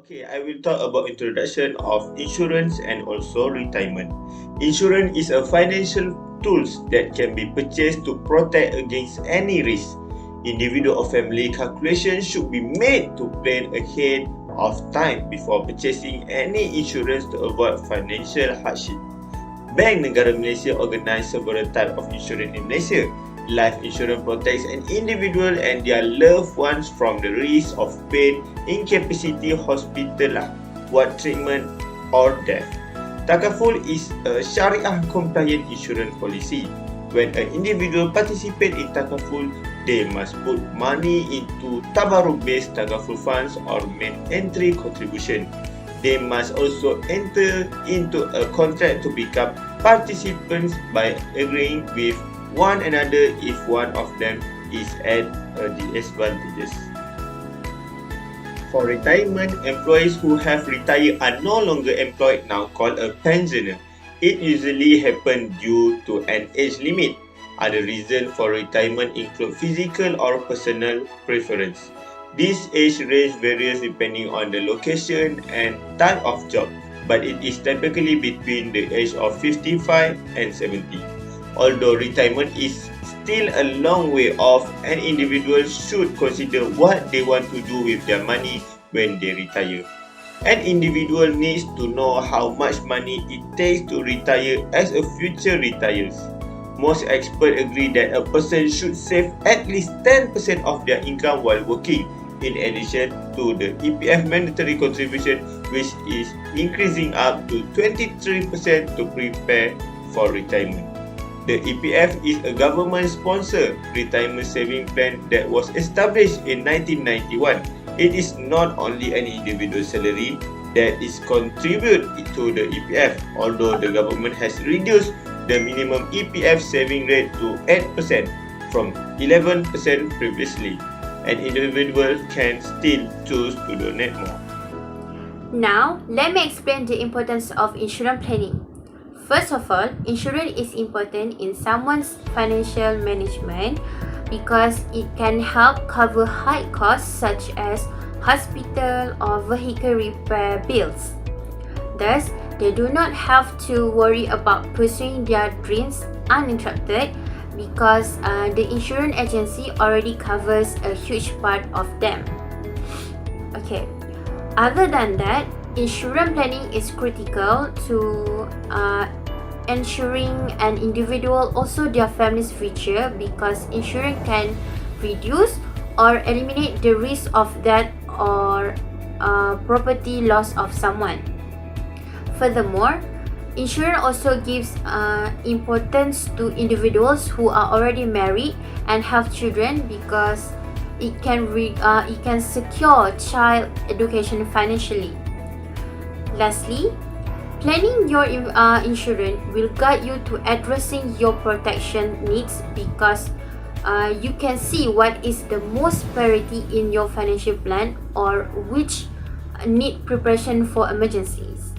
Okay, I will talk about introduction of insurance and also retirement. Insurance is a financial tools that can be purchased to protect against any risk. Individual or family calculation should be made to plan ahead of time before purchasing any insurance to avoid financial hardship. Bank Negara Malaysia organize several types of insurance in Malaysia. Life insurance protects an individual and their loved ones from the risk of pain, incapacity, hospital, ward treatment, or death. Takaful is a Sharia-compliant insurance policy. When an individual participates in Takaful, they must put money into Tabarruk-based Takaful funds or make entry contribution. They must also enter into a contract to become participants by agreeing with one another if one of them is at a disadvantage. For retirement, employees who have retired are no longer employed, now called a pensioner. It usually happens due to an age limit. Other reasons for retirement include physical or personal preference. This age range varies depending on the location and type of job, but it is typically between the age of 55 and 70. Although retirement is still a long way off, an individual should consider what they want to do with their money when they retire. An individual needs to know how much money it takes to retire as a future retires. Most experts agree that a person should save at least 10% of their income while working, in addition to the EPF mandatory contribution, which is increasing up to 23% to prepare for retirement. The EPF is a government-sponsored retirement saving plan that was established in 1991. It is not only an individual salary that is contributed to the EPF, although the government has reduced the minimum EPF saving rate to 8% from 11% previously. An individual can still choose to donate more. Now, let me explain the importance of insurance planning. First of all, insurance is important in someone's financial management because it can help cover high costs such as hospital or vehicle repair bills. Thus, they do not have to worry about pursuing their dreams uninterrupted because the insurance agency already covers a huge part of them. Okay. Other than that, insurance planning is critical to ensuring an individual also their family's future because insurance can reduce or eliminate the risk of death or property loss of someone. Furthermore, insurance also gives importance to individuals who are already married and have children because it can secure child education financially. Lastly, planning your insurance will guide you to addressing your protection needs because you can see what is the most priority in your financial plan or which need preparation for emergencies.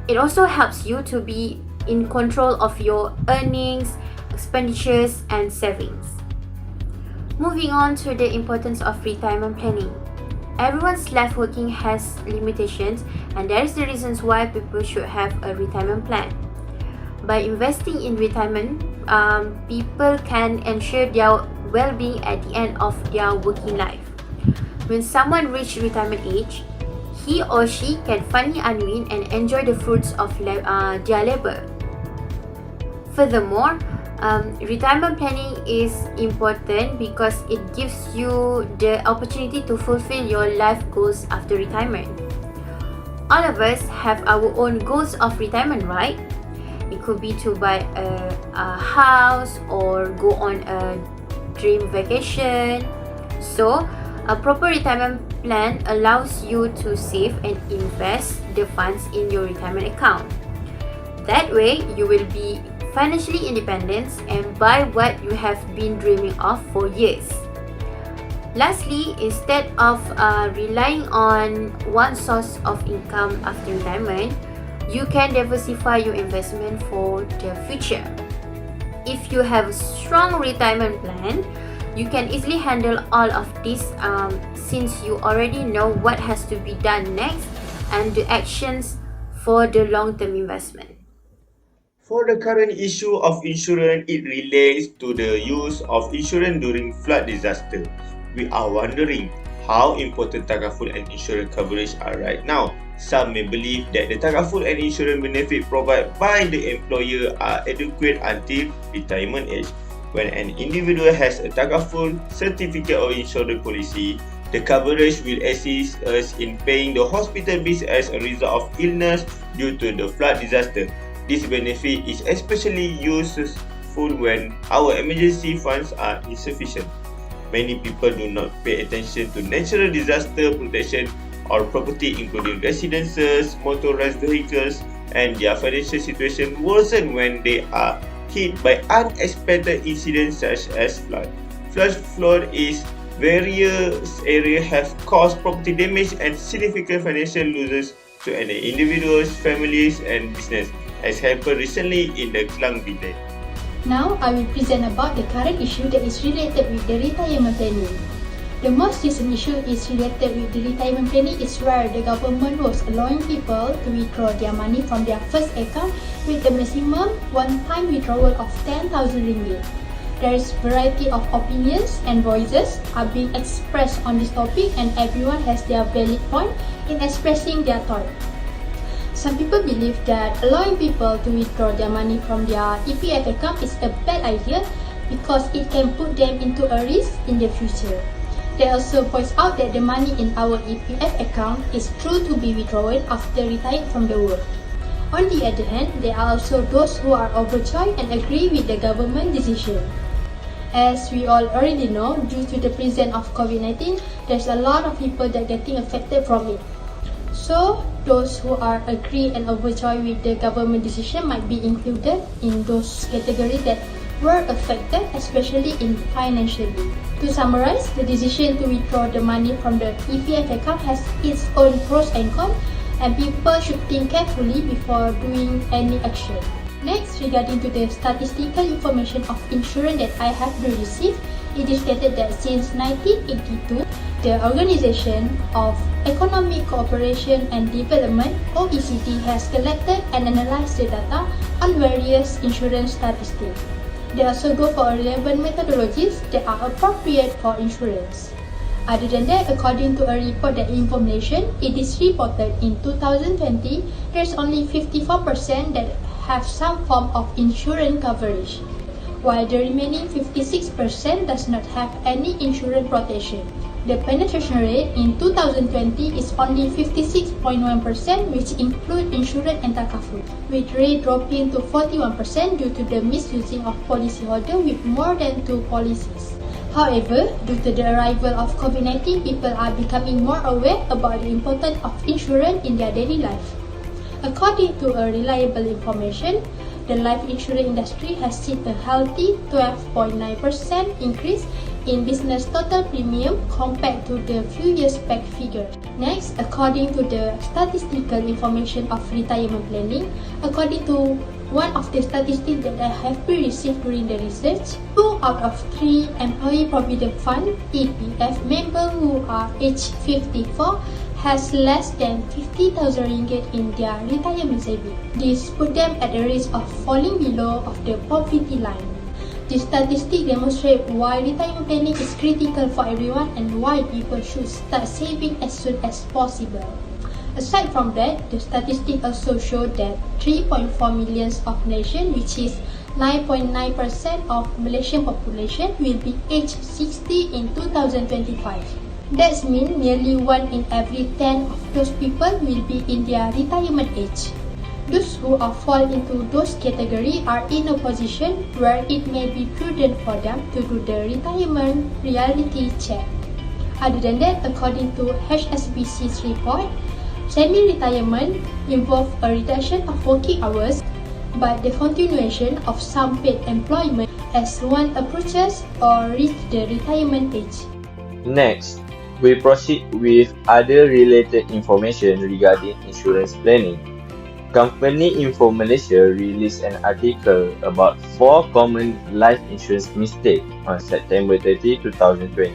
It also helps you to be in control of your earnings, expenditures, and savings. Moving on to the importance of retirement planning. Everyone's life working has limitations, and that is the reasons why people should have a retirement plan. By investing in retirement, people can ensure their well-being at the end of their working life. When someone reaches retirement age, he or she can finally unwind and enjoy the fruits of their labor. Furthermore, retirement planning is important because it gives you the opportunity to fulfill your life goals after retirement. All of us have our own goals of retirement, right? It could be to buy a house or go on a dream vacation. So, a proper retirement plan allows you to save and invest the funds in your retirement account. That way, you will be financially independent and buy what you have been dreaming of for years. Lastly, instead of relying on one source of income after retirement, you can diversify your investment for the future. If you have a strong retirement plan, You can easily handle all of this since you already know what has to be done next and the actions for the long-term investment. For the current issue of insurance, it relates to the use of insurance during flood disaster. We are wondering how important takaful and insurance coverage are right now. Some may believe that the takaful and insurance benefit provided by the employer are adequate until retirement age. When an individual has a takaful certificate or insurance policy, the coverage will assist us in paying the hospital bills as a result of illness due to the flood disaster. This benefit is especially useful when our emergency funds are insufficient. Many people do not pay attention to natural disaster protection or property, including residences, motorized vehicles, and their financial situation worsen when they are hit by unexpected incidents such as flood. Flash flood is various areas have caused property damage and significant financial losses to individuals, families, and business, as happened recently in the Klang village. Now, I will present about the current issue that is related with the retirement planning. The most recent issue is related with the retirement planning is where the government was allowing people to withdraw their money from their first account with the maximum one-time withdrawal of 10,000 ringgit. There is variety of opinions and voices are being expressed on this topic, and everyone has their valid point in expressing their thought. Some people believe that allowing people to withdraw their money from their EPF account is a bad idea because it can put them into a risk in the future. They also point out that the money in our EPF account is true to be withdrawn after retired from the work. On the other hand, there are also those who are overjoyed and agree with the government decision. As we all already know, due to the presence of COVID-19, there's a lot of people that getting affected from it. So, those who are agree and overjoyed with the government decision might be included in those categories that were affected, especially in financially. To summarize, the decision to withdraw the money from the EPF account has its own pros and cons, and people should think carefully before doing any action. Next, regarding to the statistical information of insurance that I have received, it is stated that since 1982, the Organization of Economic Cooperation and Development (OECD) has collected and analyzed the data on various insurance statistics. They also go for 11 methodologies that are appropriate for insurance. Other than that, according to a report that information, it is reported in 2020, there's only 54% that have some form of insurance coverage, while the remaining 56% does not have any insurance protection. The penetration rate in 2020 is only 56.1%, which include insurance and takaful, with rate dropping to 41% due to the misusing of policyholder with more than 2 policies. However, due to the arrival of COVID-19, people are becoming more aware about the importance of insurance in their daily life. According to a reliable information, the life insurance industry has seen a healthy 12.9% increase in business total premium compared to the few years back figure. Next, according to the statistical information of retirement planning, according to one of the statistics that I have received during the research, 2 out of 3 Employee Provident Fund (EPF) members who are aged 54 has less than 50,000 ringgit in their retirement savings. This put them at a risk of falling below of the poverty line. This statistic demonstrates why retirement planning is critical for everyone and why people should start saving as soon as possible. Aside from that, the statistics also show that 3.4 million of nation, which is 9.9% of Malaysian population, will be aged 60 in 2025. That means nearly 1 in every 10 of those people will be in their retirement age. Those who are fall into those categories are in a position where it may be prudent for them to do the retirement reality check. Other than that, according to HSBC's report, semi-retirement involves a reduction of working hours, but the continuation of some paid employment as one approaches or reach the retirement age. Next, we proceed with other related information regarding insurance planning. Company Info Malaysia released an article about 4 common life insurance mistakes on September 30, 2020.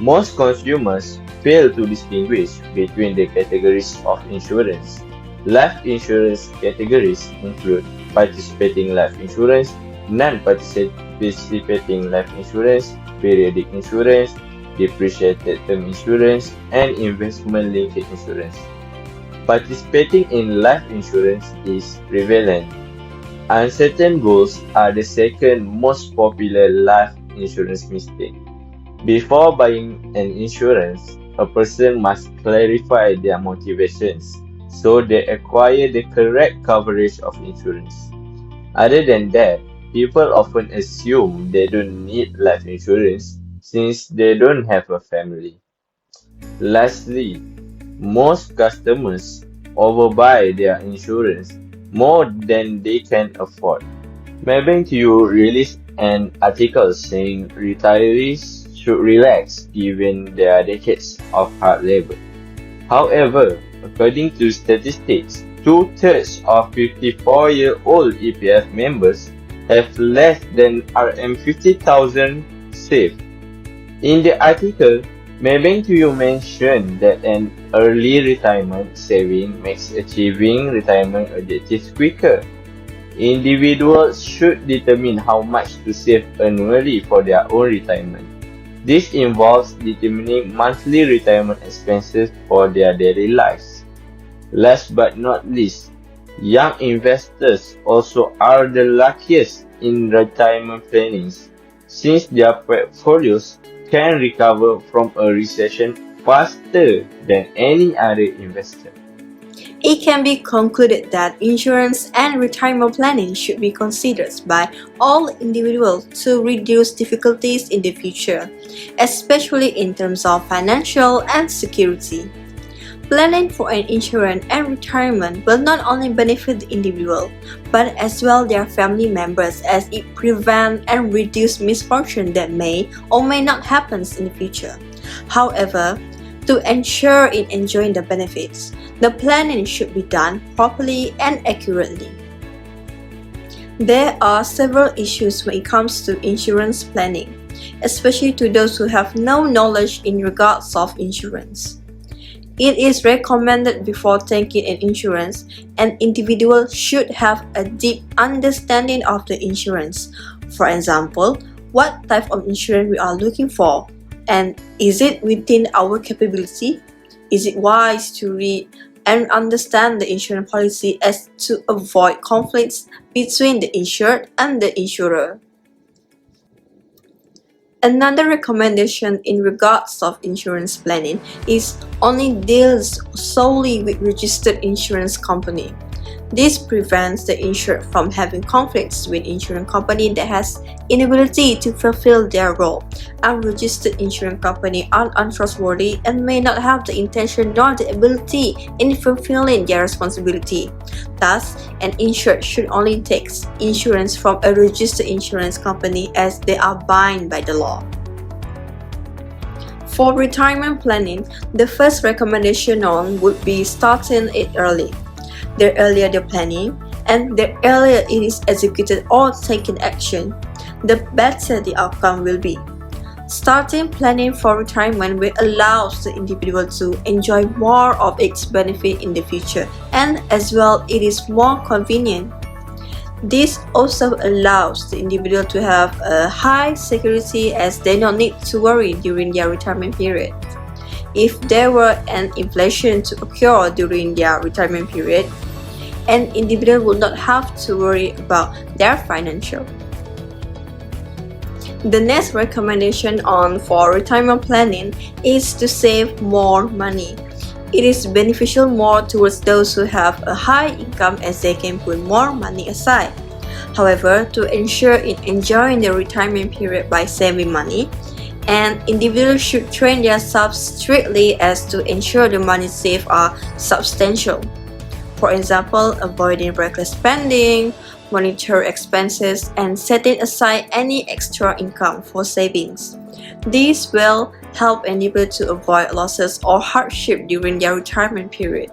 Most consumers fail to distinguish between the categories of insurance. Life insurance categories include participating life insurance, non-participating life insurance, periodic insurance, depreciated term insurance, and investment-linked insurance. Participating in life insurance is prevalent. Uncertain goals are the second most popular life insurance mistake. Before buying an insurance, a person must clarify their motivations so they acquire the correct coverage of insurance. Other than that, people often assume they don't need life insurance since they don't have a family. Lastly, most customers overbuy their insurance more than they can afford. Maybank released an article saying retirees should relax given their decades of hard labor. However, according to statistics, two-thirds of 54-year-old EPF members have less than RM50,000 saved. In the article, Maybank mentioned that an early retirement saving makes achieving retirement objectives quicker. Individuals should determine how much to save annually for their own retirement. This involves determining monthly retirement expenses for their daily lives. Last but not least, young investors also are the luckiest in retirement planning, since their portfolios can recover from a recession faster than any other investor. It can be concluded that insurance and retirement planning should be considered by all individuals to reduce difficulties in the future, especially in terms of financial and security. Planning for an insurance and retirement will not only benefit the individual, but as well their family members, as it prevents and reduces misfortune that may or may not happen in the future. However, to ensure in enjoying the benefits, the planning should be done properly and accurately. There are several issues when it comes to insurance planning, especially to those who have no knowledge in regards of insurance. It is recommended before taking an insurance, an individual should have a deep understanding of the insurance. For example, what type of insurance we are looking for, and is it within our capability? Is it wise to read and understand the insurance policy as to avoid conflicts between the insured and the insurer? Another recommendation in regards of insurance planning is only deals solely with registered insurance company. This prevents the insured from having conflicts with insurance company that has inability to fulfill their role. Unregistered insurance company are untrustworthy and may not have the intention nor the ability in fulfilling their responsibility. Thus, an insured should only take insurance from a registered insurance company as they are bound by the law. For retirement planning, the first recommendation would be starting it early. The earlier the planning, and the earlier it is executed or taken action, the better the outcome will be. Starting planning for retirement will allow the individual to enjoy more of its benefit in the future, and as well it is more convenient. This also allows the individual to have a high security as they don't need to worry during their retirement period. If there were an inflation to occur during their retirement period, an individual would not have to worry about their financial. The next recommendation for retirement planning is to save more money. It is beneficial more towards those who have a high income as they can put more money aside. However, to ensure in enjoying the retirement period by saving money, an individual should train themselves strictly as to ensure the money saved are substantial. For example, avoiding reckless spending, monitor expenses, and setting aside any extra income for savings. This will help an individual to avoid losses or hardship during their retirement period.